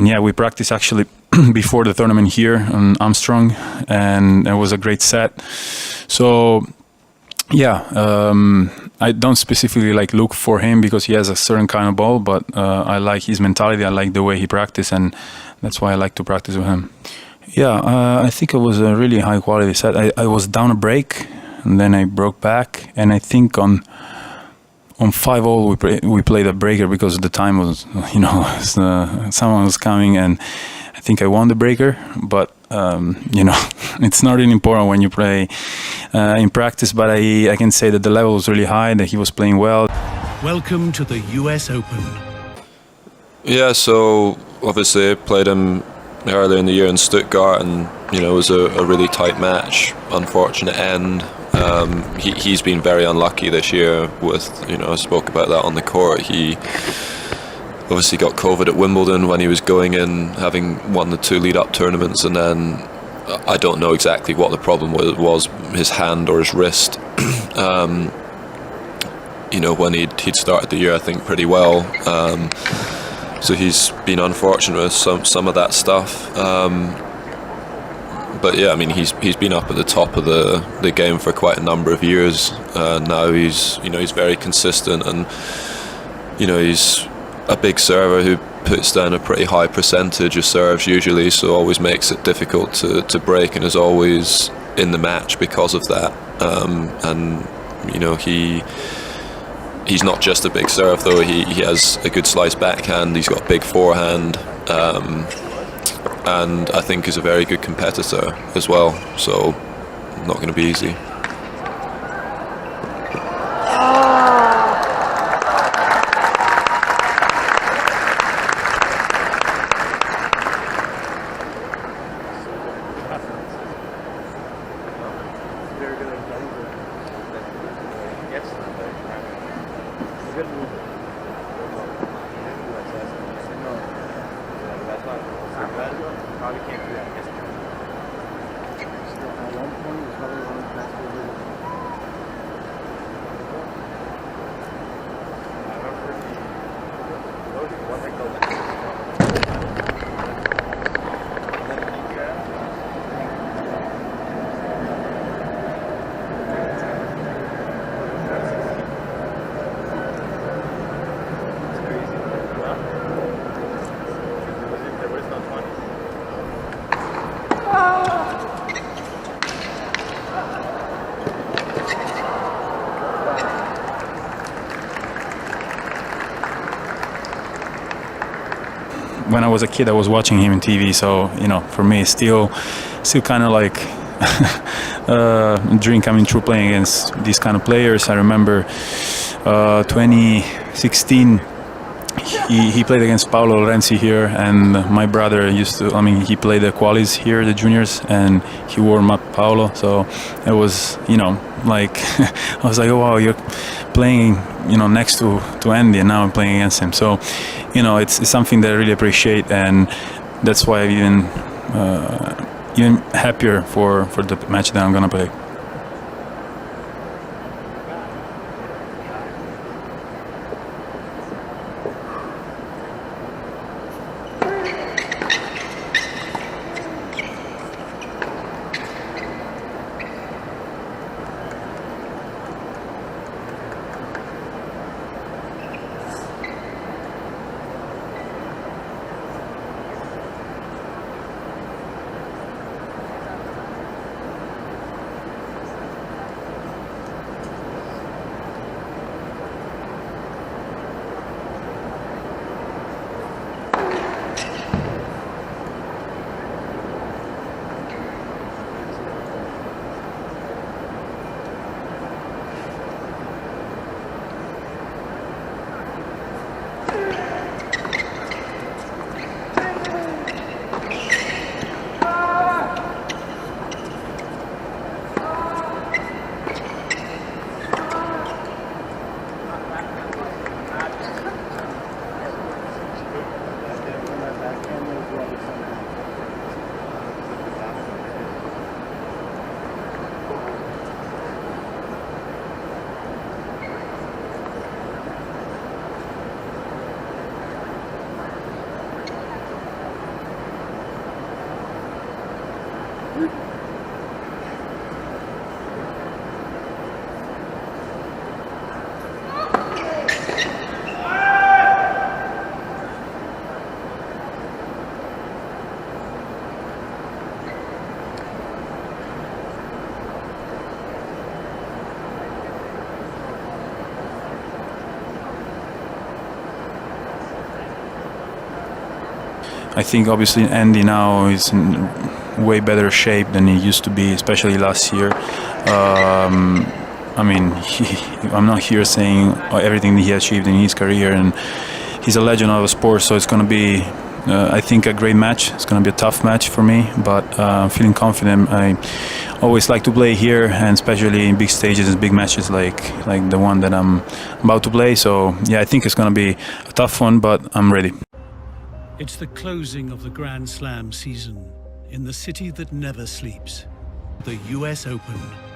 yeah, we practiced actually before the tournament here on Armstrong, and it was a great set. So yeah, I don't specifically like look for him because he has a certain kind of ball, but I like his mentality. I like the way he practices, and that's why I like to practice with him. Yeah, I think it was a really high quality set. I was down a break, and then I broke back, and I think on 5-all we played a breaker because the time was, someone was coming, and I think I won the breaker. But it's not really important when you play in practice. But I can say that the level was really high, that he was playing well. Welcome to the US Open. Yeah, so obviously I played him earlier in the year in Stuttgart, and it was a really tight match. Unfortunate end. He's been very unlucky this year with, I spoke about that on the court. He obviously got COVID at Wimbledon when he was going in, having won the 2 lead-up tournaments, and then I don't know exactly what the problem was his hand or his wrist. When he'd started the year, I think, pretty well. So he's been unfortunate with some of that stuff. But yeah, I mean, he's been up at the top of the game for quite a number of years. Now he's very consistent, and he's a big server who puts down a pretty high percentage of serves usually, so always makes it difficult to break, and is always in the match because of that. He's not just a big serve though. He has a good slice backhand. He's got a big forehand. And I think is a very good competitor as well, so not going to be easy. When I was a kid, I was watching him on TV, so for me, it's still kind of like a dream coming true playing against these kind of players. I remember 2016, he played against Paolo Lorenzi here, and my brother he played the qualies here, the juniors, and he warmed up Paolo. So it was, like I was like, oh wow, you're playing, next to Andy, and now I'm playing against him. So, it's something that I really appreciate, and that's why I'm even happier for the match that I'm gonna play. I think obviously Andy now is in way better shape than he used to be, especially last year. I mean, I'm not here saying everything that he achieved in his career, and he's a legend of the sport, so it's going to be, I think, a great match. It's going to be a tough match for me, but I'm feeling confident. I always like to play here, and especially in big stages and big matches like the one that I'm about to play. So yeah, I think it's going to be a tough one, but I'm ready. It's the closing of the Grand Slam season in the city that never sleeps, the US Open.